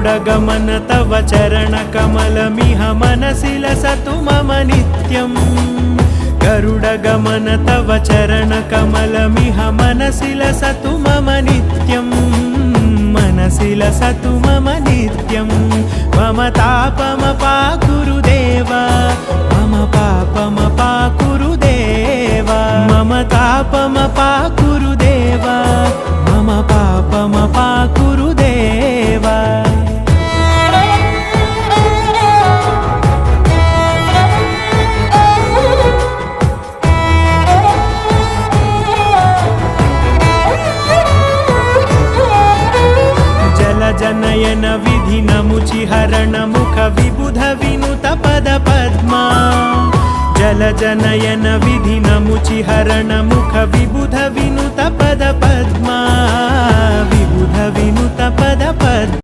गरुडगमन तव चरणकमलमिह मनसि लसतु मम नित्यम् गरुडगमन तव चरणकमलमिह मनसि लसतु मम नित्यम् मनसि लसतु मम नित्यम् मम तापमपाकुरु देव मम पापमपाकुरु देव मम तापमपाकुरु देव मम पापमपाकुरु देव जनयन विधिनमुचिहरण मुख विबुध विनुत पद पद्मा जल जनयन विधिनमुचिहरण मुख विबुध विनुत पद पद्मा विबुध विनुत पद पद्मा